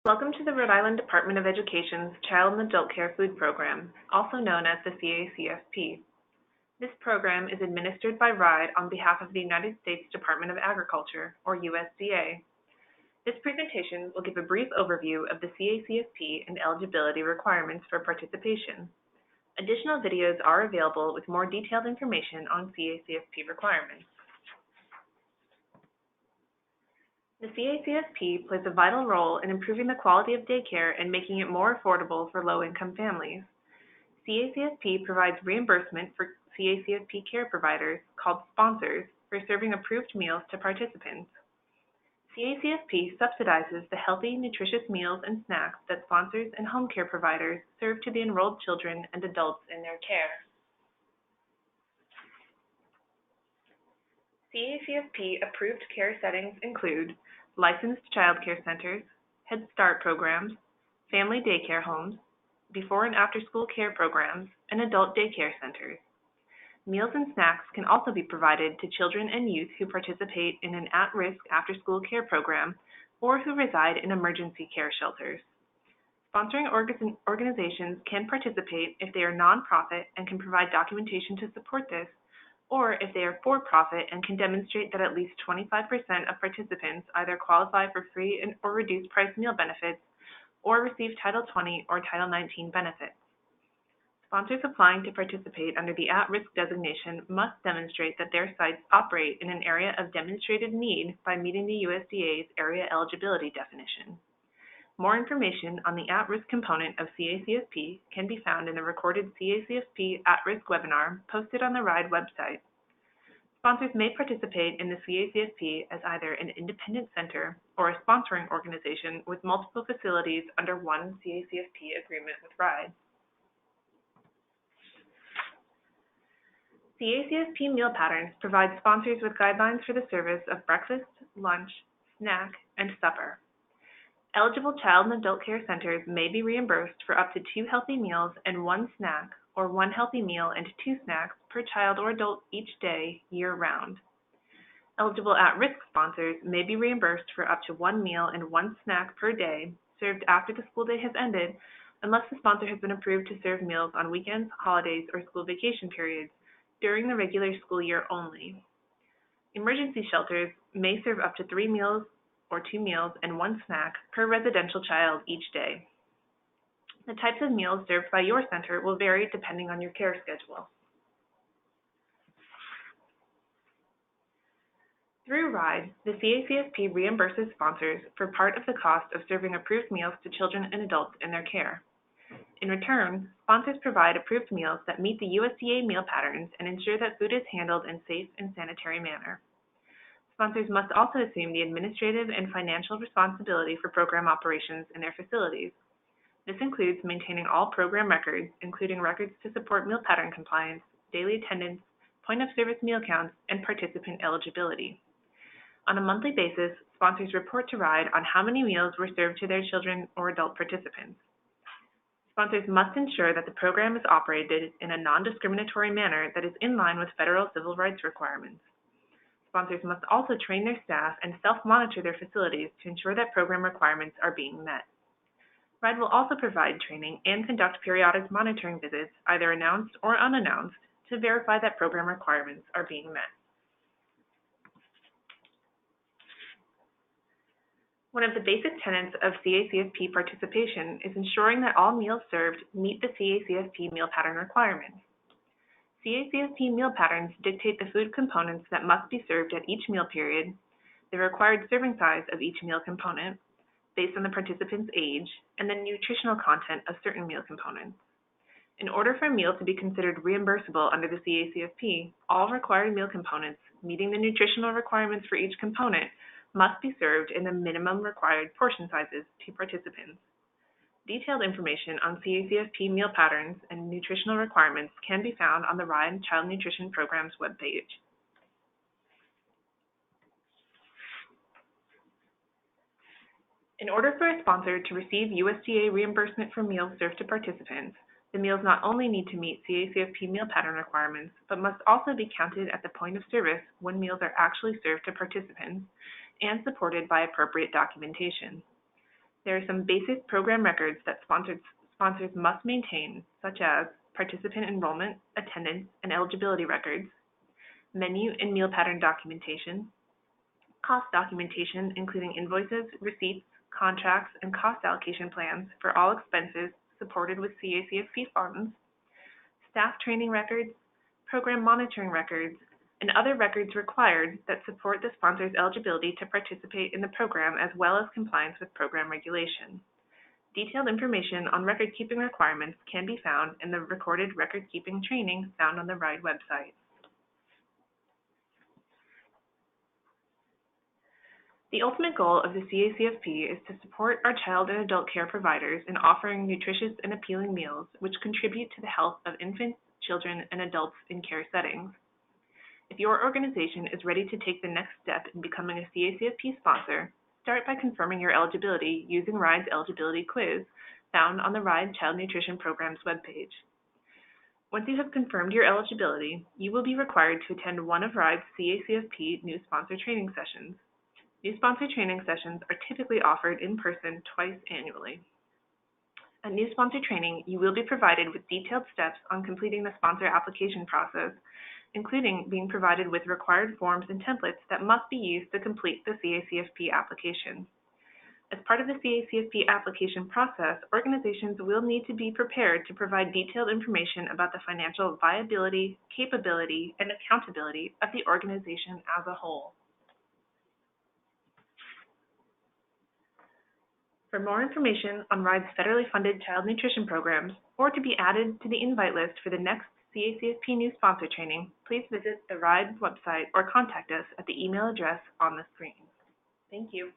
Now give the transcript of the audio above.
Welcome to the Rhode Island Department of Education's Child and Adult Care Food Program, also known as the CACFP. This program is administered by RIDE on behalf of the United States Department of Agriculture, or USDA. This presentation will give a brief overview of the CACFP and eligibility requirements for participation. Additional videos are available with more detailed information on CACFP requirements. The CACFP plays a vital role in improving the quality of daycare and making it more affordable for low-income families. CACFP provides reimbursement for CACFP care providers, called sponsors, for serving approved meals to participants. CACFP subsidizes the healthy, nutritious meals and snacks that sponsors and home care providers serve to the enrolled children and adults in their care. CACFP approved care settings include licensed child care centers, Head Start programs, family daycare homes, before and after school care programs, and adult daycare centers. Meals and snacks can also be provided to children and youth who participate in an at-risk after-school care program or who reside in emergency care shelters. Sponsoring organizations can participate if they are nonprofit and can provide documentation to support this, or if they are for-profit and can demonstrate that at least 25% of participants either qualify for free or reduced price meal benefits or receive Title 20 or Title 19 benefits. Sponsors applying to participate under the at-risk designation must demonstrate that their sites operate in an area of demonstrated need by meeting the USDA's area eligibility definition. More information on the at-risk component of CACFP can be found in the recorded CACFP at-risk webinar posted on the RIDE website. Sponsors may participate in the CACFP as either an independent center or a sponsoring organization with multiple facilities under one CACFP agreement with RIDE. CACFP meal patterns provide sponsors with guidelines for the service of breakfast, lunch, snack, and supper. Eligible child and adult care centers may be reimbursed for up to 2 healthy meals and 1 snack, or 1 healthy meal and 2 snacks per child or adult each day, year-round. Eligible at-risk sponsors may be reimbursed for up to 1 meal and 1 snack per day served after the school day has ended, unless the sponsor has been approved to serve meals on weekends, holidays, or school vacation periods during the regular school year only. Emergency shelters may serve up to 3 meals or 2 meals and 1 snack per residential child each day. The types of meals served by your center will vary depending on your care schedule. Through RIDE, the CACFP reimburses sponsors for part of the cost of serving approved meals to children and adults in their care. In return, sponsors provide approved meals that meet the USDA meal patterns and ensure that food is handled in a safe and sanitary manner. Sponsors must also assume the administrative and financial responsibility for program operations in their facilities. This includes maintaining all program records, including records to support meal pattern compliance, daily attendance, point-of-service meal counts, and participant eligibility. On a monthly basis, sponsors report to RIDE on how many meals were served to their children or adult participants. Sponsors must ensure that the program is operated in a non-discriminatory manner that is in line with federal civil rights requirements. Sponsors must also train their staff and self-monitor their facilities to ensure that program requirements are being met. RIDE will also provide training and conduct periodic monitoring visits, either announced or unannounced, to verify that program requirements are being met. One of the basic tenets of CACFP participation is ensuring that all meals served meet the CACFP meal pattern requirements. CACFP meal patterns dictate the food components that must be served at each meal period, the required serving size of each meal component, based on the participant's age, and the nutritional content of certain meal components. In order for a meal to be considered reimbursable under the CACFP, all required meal components meeting the nutritional requirements for each component must be served in the minimum required portion sizes to participants. Detailed information on CACFP meal patterns and nutritional requirements can be found on the RIDE Child Nutrition Program's webpage. In order for a sponsor to receive USDA reimbursement for meals served to participants, the meals not only need to meet CACFP meal pattern requirements, but must also be counted at the point of service when meals are actually served to participants and supported by appropriate documentation. There are some basic program records that sponsors must maintain, such as participant enrollment, attendance, and eligibility records, menu and meal pattern documentation, cost documentation including invoices, receipts, contracts, and cost allocation plans for all expenses supported with CACFP funds, staff training records, program monitoring records, and other records required that support the sponsor's eligibility to participate in the program as well as compliance with program regulation. Detailed information on record-keeping requirements can be found in the recorded record-keeping training found on the RIDE website. The ultimate goal of the CACFP is to support our child and adult care providers in offering nutritious and appealing meals which contribute to the health of infants, children, and adults in care settings. If your organization is ready to take the next step in becoming a CACFP sponsor, start by confirming your eligibility using RIDE's eligibility quiz found on the RIDE Child Nutrition Program's webpage. Once you have confirmed your eligibility, you will be required to attend one of RIDE's CACFP new sponsor training sessions. New sponsor training sessions are typically offered in person twice annually. At new sponsor training, you will be provided with detailed steps on completing the sponsor application process, including being provided with required forms and templates that must be used to complete the CACFP application. As part of the CACFP application process, organizations will need to be prepared to provide detailed information about the financial viability, capability, and accountability of the organization as a whole. For more information on RIDE's federally funded child nutrition programs, or to be added to the invite list for the next CACFP new sponsor training, please visit the RIDE website or contact us at the email address on the screen. Thank you.